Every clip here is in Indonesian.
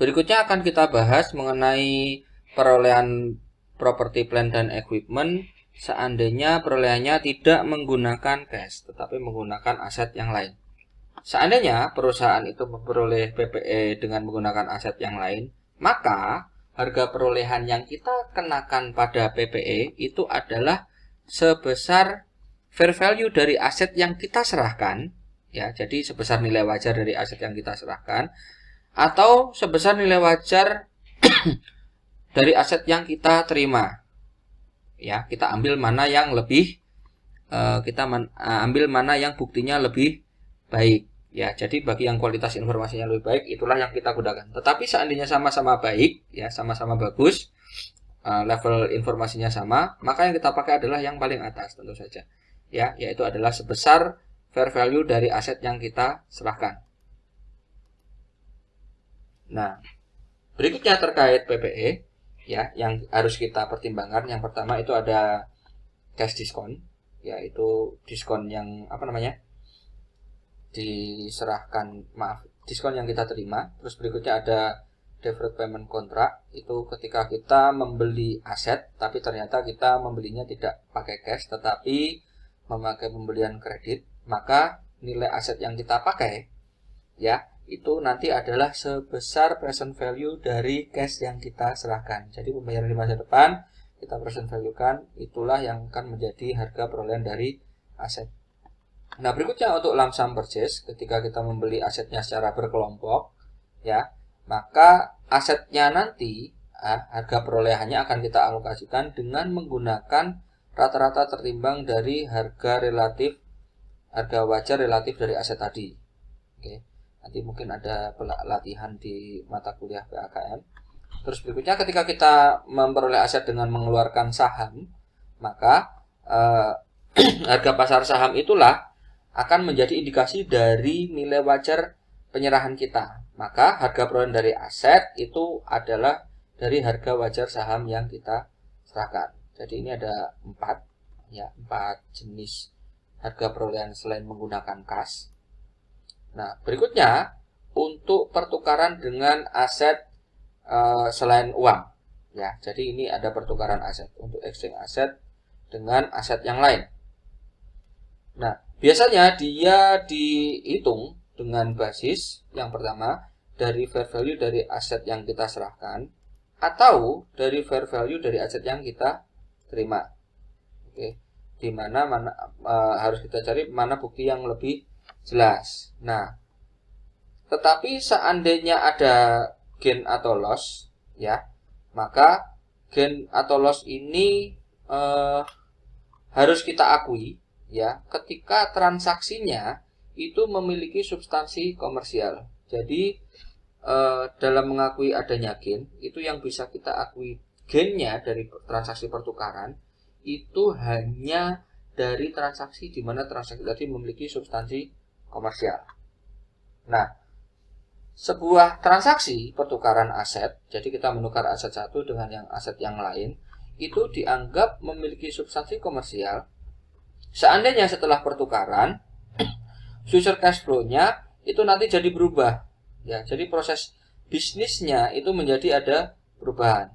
Berikutnya akan kita bahas mengenai perolehan properti plant dan equipment seandainya perolehannya tidak menggunakan cash, tetapi menggunakan aset yang lain. Seandainya perusahaan itu memperoleh PPE dengan menggunakan aset yang lain, maka harga perolehan yang kita kenakan pada PPE itu adalah sebesar fair value dari aset yang kita serahkan, ya, jadi sebesar nilai wajar dari aset yang kita serahkan, atau sebesar nilai wajar dari aset yang kita terima. Ya, kita ambil mana yang lebih ambil mana yang buktinya lebih baik. Ya, jadi bagi yang kualitas informasinya lebih baik, itulah yang kita gunakan. Tetapi seandainya sama-sama baik, ya, sama-sama bagus, level informasinya sama, maka yang kita pakai adalah yang paling atas tentu saja. Ya, yaitu adalah sebesar fair value dari aset yang kita serahkan. Nah, berikutnya terkait PPE, ya, yang harus kita pertimbangkan. Yang pertama itu ada cash discount, yaitu diskon yang diserahkan, diskon yang kita terima. Terus berikutnya ada deferred payment contract, itu ketika kita membeli aset tapi ternyata kita membelinya tidak pakai cash tetapi memakai pembelian kredit, maka nilai aset yang kita pakai, ya, itu nanti adalah sebesar present value dari cash yang kita serahkan. Jadi pembayaran di masa depan kita present value kan, itulah yang akan menjadi harga perolehan dari aset. Nah, berikutnya untuk lump sum purchase, ketika kita membeli asetnya secara berkelompok, ya, maka asetnya nanti harga perolehannya akan kita alokasikan dengan menggunakan rata-rata tertimbang dari harga wajar relatif dari aset tadi. Oke. Nanti mungkin ada latihan di mata kuliah PAKM. Terus berikutnya ketika kita memperoleh aset dengan mengeluarkan saham, maka harga pasar saham itulah akan menjadi indikasi dari nilai wajar penyerahan kita. Maka harga perolehan dari aset itu adalah dari harga wajar saham yang kita serahkan. Jadi ini ada 4 jenis harga perolehan selain menggunakan kas. Nah, berikutnya untuk pertukaran dengan aset selain uang, ya. Jadi ini ada pertukaran aset untuk exchange aset dengan aset yang lain. Nah, biasanya dia dihitung dengan basis yang pertama dari fair value dari aset yang kita serahkan atau dari fair value dari aset yang kita terima. Oke, di mana harus kita cari mana bukti yang lebih jelas. Nah, tetapi seandainya ada gain atau loss, ya, maka gain atau loss ini harus kita akui, ya, ketika transaksinya itu memiliki substansi komersial. Jadi dalam mengakui adanya gain, itu yang bisa kita akui gainnya dari transaksi pertukaran itu hanya dari transaksi di mana transaksi tadi memiliki substansi komersial. Nah, sebuah transaksi pertukaran aset, jadi kita menukar aset satu dengan yang aset yang lain, itu dianggap memiliki substansi komersial seandainya setelah pertukaran future cash flow-nya itu nanti jadi berubah, ya. Jadi proses bisnisnya itu menjadi ada perubahan.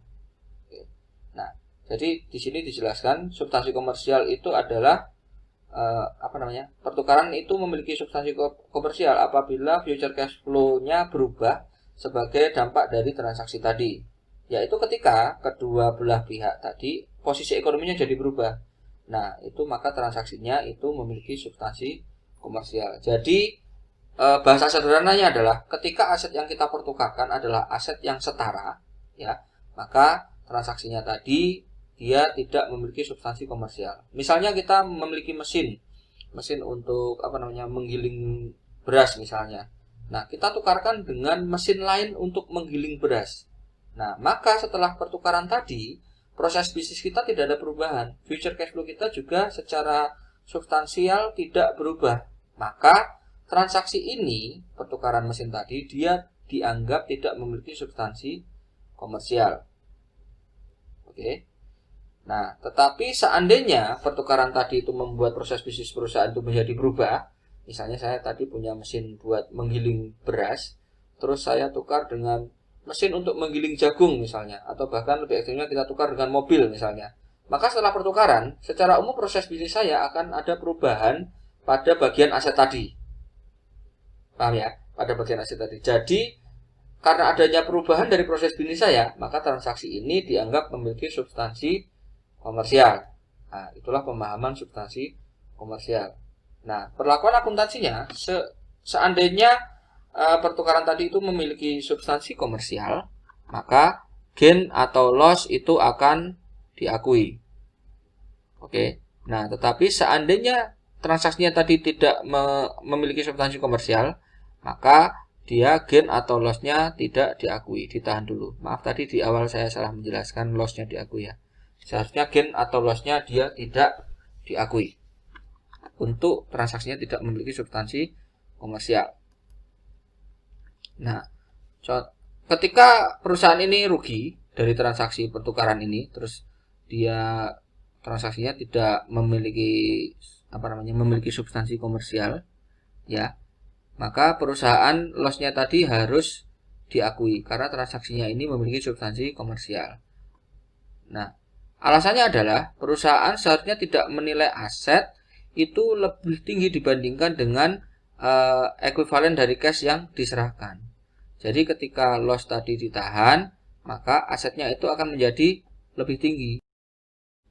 Nah, jadi di sini dijelaskan substansi komersial itu adalah pertukaran itu memiliki substansi komersial apabila future cash flow-nya berubah sebagai dampak dari transaksi tadi, yaitu ketika kedua belah pihak tadi posisi ekonominya jadi berubah. Nah, itu maka transaksinya itu memiliki substansi komersial. Jadi bahasa sederhananya adalah ketika aset yang kita pertukarkan adalah aset yang setara, ya, maka transaksinya tadi dia tidak memiliki substansi komersial. Misalnya kita memiliki mesin untuk menggiling beras misalnya. Nah, kita tukarkan dengan mesin lain untuk menggiling beras. Nah, maka setelah pertukaran tadi, proses bisnis kita tidak ada perubahan. Future cash flow kita juga secara substansial tidak berubah. Maka transaksi ini, pertukaran mesin tadi, dia dianggap tidak memiliki substansi komersial. Oke. Nah, tetapi seandainya pertukaran tadi itu membuat proses bisnis perusahaan itu menjadi berubah, misalnya saya tadi punya mesin buat menggiling beras, terus saya tukar dengan mesin untuk menggiling jagung misalnya, atau bahkan lebih ekstrimnya kita tukar dengan mobil misalnya. Maka setelah pertukaran, secara umum proses bisnis saya akan ada perubahan pada bagian aset tadi. Paham ya? Pada bagian aset tadi. Jadi, karena adanya perubahan dari proses bisnis saya, maka transaksi ini dianggap memiliki substansi komersial. Nah, itulah pemahaman substansi komersial. Nah, perlakuan akuntansinya, seandainya pertukaran tadi itu memiliki substansi komersial, maka gain atau loss itu akan diakui. Oke. Nah, tetapi seandainya transaksinya tadi tidak memiliki substansi komersial, maka dia gain atau loss-nya tidak diakui. Ditahan dulu. Maaf tadi di awal saya salah menjelaskan loss-nya diakui ya. Seharusnya gain atau loss-nya dia tidak diakui. Untuk transaksinya tidak memiliki substansi komersial. Nah, ketika perusahaan ini rugi dari transaksi pertukaran ini, terus dia transaksinya tidak memiliki memiliki substansi komersial, ya, maka perusahaan loss-nya tadi harus diakui karena transaksinya ini memiliki substansi komersial. Nah, alasannya adalah perusahaan seharusnya tidak menilai aset itu lebih tinggi dibandingkan dengan ekuivalen dari cash yang diserahkan. Jadi ketika loss tadi ditahan, maka asetnya itu akan menjadi lebih tinggi.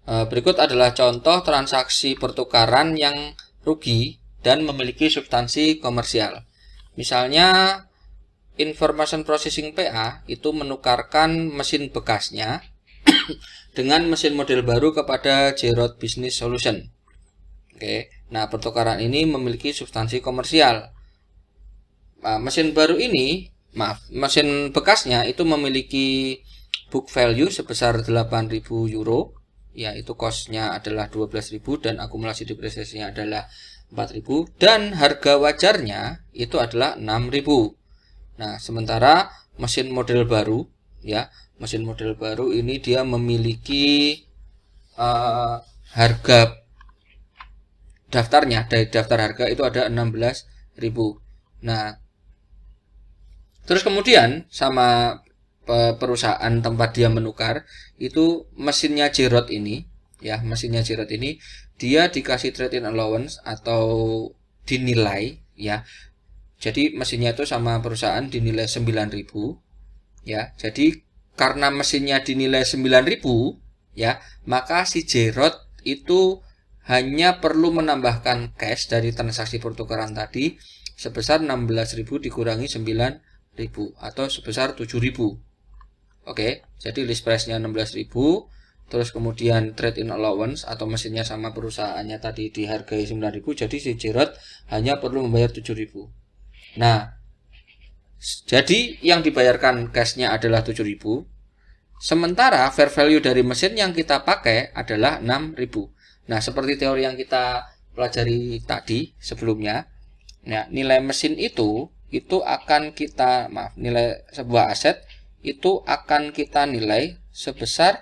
Berikut adalah contoh transaksi pertukaran yang rugi dan memiliki substansi komersial. Misalnya, Information Processing PA itu menukarkan mesin bekasnya dengan mesin model baru kepada J-Road Business Solution. Oke, nah pertukaran ini memiliki substansi komersial. Mesin bekasnya itu memiliki book value sebesar 8.000 euro. Ya, itu cost-nya adalah 12.000 dan akumulasi depresiasinya adalah 4.000 dan harga wajarnya itu adalah 6.000. Nah, sementara mesin model baru ini dia memiliki harga daftarnya, dari daftar harga itu ada 16.000. Nah, terus kemudian sama perusahaan tempat dia menukar itu mesinnya J-Road ini dia dikasih trade-in allowance atau dinilai ya. Jadi mesinnya itu sama perusahaan dinilai 9.000 ya. Jadi karena mesinnya dinilai 9.000 ya, maka si J-Road itu hanya perlu menambahkan cash dari transaksi pertukaran tadi sebesar 16.000 dikurangi 9.000 atau sebesar 7.000. Oke, jadi list price-nya 16.000, terus kemudian trade-in allowance atau mesinnya sama perusahaannya tadi dihargai 9.000, jadi si J-Road hanya perlu membayar 7.000. Nah, jadi yang dibayarkan cash-nya adalah 7.000, sementara fair value dari mesin yang kita pakai adalah 6.000. Nah, seperti teori yang kita pelajari tadi sebelumnya, nah, nilai mesin itu akan kita, nilai sebuah aset itu akan kita nilai sebesar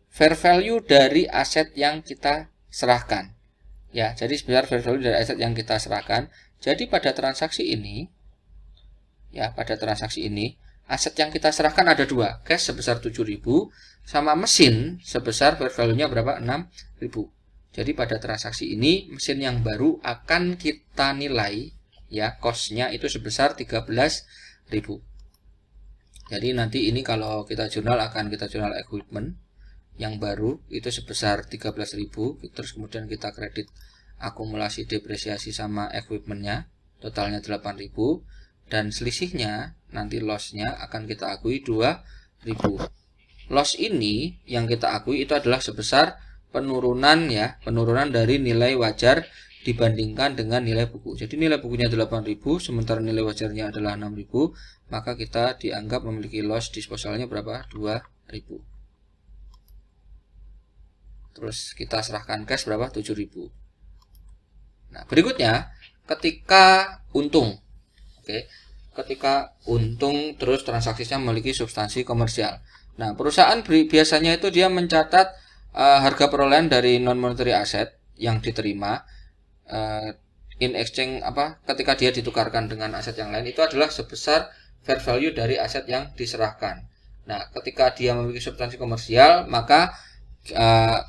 fair value dari aset yang kita serahkan. Ya, jadi sebesar fair value dari aset yang kita serahkan. Jadi pada transaksi ini, aset yang kita serahkan ada dua, cash sebesar 7.000 sama mesin sebesar fair value-nya berapa? 6.000. Jadi pada transaksi ini mesin yang baru akan kita nilai ya, cost-nya itu sebesar 13.000. Jadi nanti ini kalau kita jurnal akan kita jurnal equipment yang baru itu sebesar 13.000, terus kemudian kita kredit akumulasi depresiasi sama equipmentnya, totalnya 8.000 dan selisihnya nanti loss-nya akan kita akui 2.000. Loss ini yang kita akui itu adalah sebesar penurunan dari nilai wajar dibandingkan dengan nilai buku. Jadi nilai bukunya 8.000 sementara nilai wajarnya adalah 6.000, maka kita dianggap memiliki loss disposalnya berapa? 2.000. Terus kita serahkan cash berapa? 7.000. Nah, berikutnya ketika untung. Oke. Ketika untung terus transaksinya memiliki substansi komersial. Nah, perusahaan biasanya itu dia mencatat harga perolehan dari non monetary asset yang diterima in exchange ketika dia ditukarkan dengan aset yang lain itu adalah sebesar fair value dari aset yang diserahkan. Nah, ketika dia memiliki substansi komersial, maka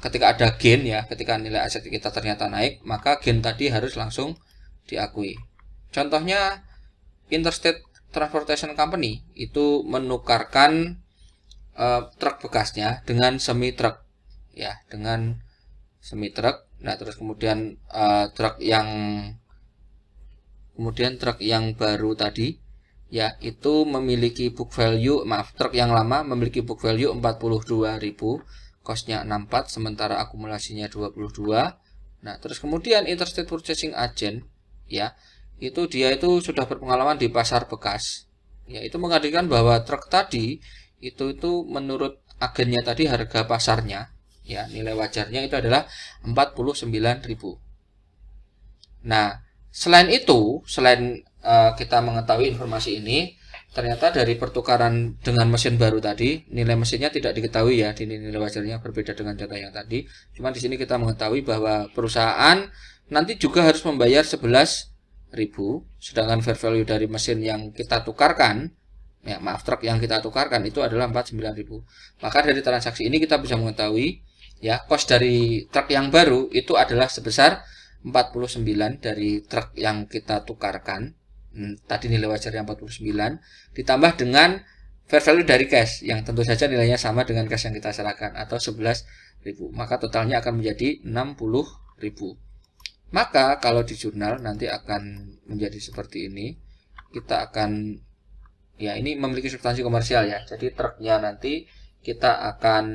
ketika ada gain ya, ketika nilai aset kita ternyata naik, maka gain tadi harus langsung diakui. Contohnya Interstate Transportation Company itu menukarkan truk bekasnya dengan semi truk ya, dengan semi truk. Nah, terus kemudian truk yang baru tadi ya, itu memiliki book value, truk yang lama memiliki book value 42.000, costnya 64, sementara akumulasinya 22. Nah, terus kemudian Interstate Purchasing Agent ya, dia itu sudah berpengalaman di pasar bekas ya, itu menghadirkan bahwa truk tadi itu menurut agennya tadi harga pasarnya ya, nilai wajarnya itu adalah 49.000. Nah, selain kita mengetahui informasi ini, ternyata dari pertukaran dengan mesin baru tadi, nilai mesinnya tidak diketahui ya, di nilai wajarnya berbeda dengan data yang tadi. Cuma di sini kita mengetahui bahwa perusahaan nanti juga harus membayar 11.000, sedangkan fair value dari mesin yang kita tukarkan, ya truk yang kita tukarkan itu adalah 49.000. Maka dari transaksi ini kita bisa mengetahui ya, cost dari truk yang baru itu adalah sebesar 49 dari truk yang kita tukarkan. Tadi nilai wajarnya 49 ditambah dengan fair value dari cash yang tentu saja nilainya sama dengan cash yang kita serahkan atau 11.000, maka totalnya akan menjadi 60.000. Maka kalau di jurnal nanti akan menjadi seperti ini. Kita akan ya, ini memiliki substansi komersial ya, jadi truknya nanti kita akan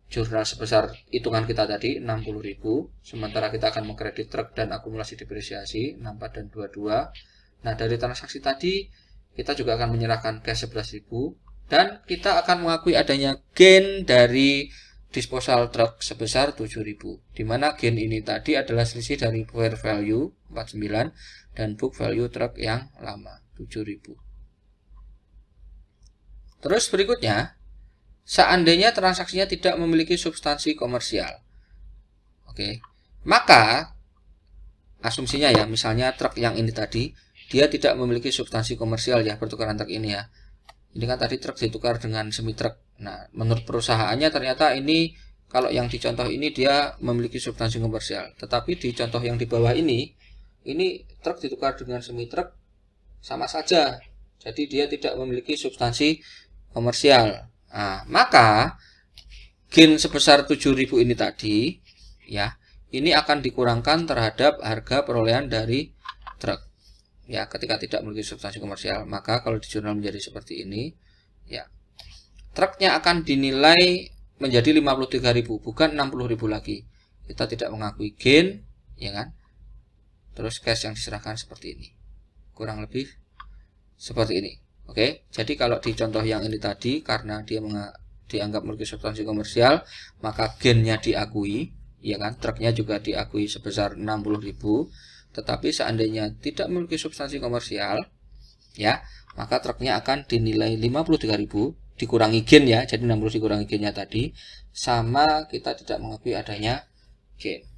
jurnal sebesar hitungan kita tadi 60.000, sementara kita akan mengkredit truk dan akumulasi depresiasi 64 dan 22. Nah, dari transaksi tadi kita juga akan menyerahkan cash 11.000 dan kita akan mengakui adanya gain dari disposal truk sebesar 7.000, di mana gain ini tadi adalah selisih dari fair value 49 dan book value truk yang lama 7.000. Terus berikutnya, seandainya transaksinya tidak memiliki substansi komersial. Oke. Maka asumsinya ya, misalnya truk yang ini tadi dia tidak memiliki substansi komersial ya, pertukaran truk ini ya. Ini kan tadi truk ditukar dengan semi truk. Nah, menurut perusahaannya ternyata ini, kalau yang di contoh ini dia memiliki substansi komersial. Tetapi di contoh yang di bawah ini truk ditukar dengan semi truk sama saja. Jadi dia tidak memiliki substansi komersial. Nah, maka gain sebesar 7.000 ini tadi ya, ini akan dikurangkan terhadap harga perolehan dari truk. Ya, ketika tidak memiliki substansi komersial, maka kalau di jurnal menjadi seperti ini, ya, truknya akan dinilai menjadi 53.000, bukan 60.000 lagi. Kita tidak mengakui gain, ya kan? Terus cash yang diserahkan seperti ini, kurang lebih seperti ini. Oke, jadi kalau di contoh yang ini tadi, karena dia dianggap memiliki substansi komersial, maka gainnya diakui, ya kan? Truknya juga diakui sebesar 60.000. Tetapi seandainya tidak memiliki substansi komersial ya, maka truknya akan dinilai 53.000 dikurangi gain ya, jadi 60 dikurangi gainnya tadi, sama kita tidak mengakui adanya gain.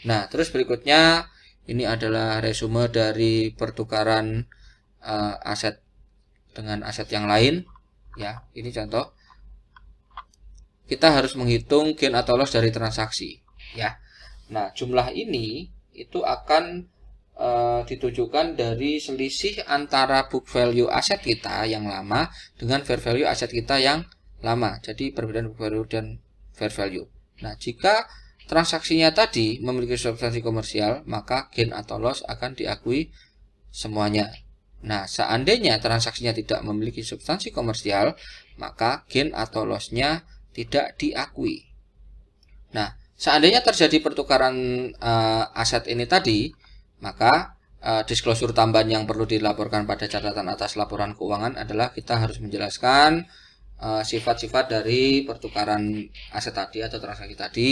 Nah, terus berikutnya ini adalah resume dari pertukaran aset dengan aset yang lain ya. Ini contoh. Kita harus menghitung gain atau loss dari transaksi ya. Nah, jumlah ini itu akan ditujukan dari selisih antara book value aset kita yang lama dengan fair value aset kita yang lama. Jadi perbedaan book value dan fair value. Nah, jika transaksinya tadi memiliki substansi komersial, maka gain atau loss akan diakui semuanya. Nah, seandainya transaksinya tidak memiliki substansi komersial, maka gain atau loss-nya tidak diakui. Nah, seandainya terjadi pertukaran aset ini tadi, maka disclosure tambahan yang perlu dilaporkan pada catatan atas laporan keuangan adalah kita harus menjelaskan sifat-sifat dari pertukaran aset tadi atau transaksi tadi.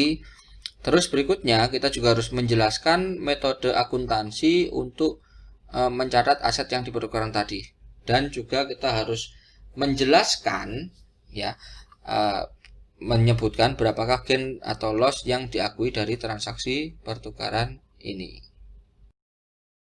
Terus berikutnya kita juga harus menjelaskan metode akuntansi untuk mencatat aset yang dipertukarkan tadi, dan juga kita harus menjelaskan ya, menyebutkan berapakah gain atau loss yang diakui dari transaksi pertukaran ini.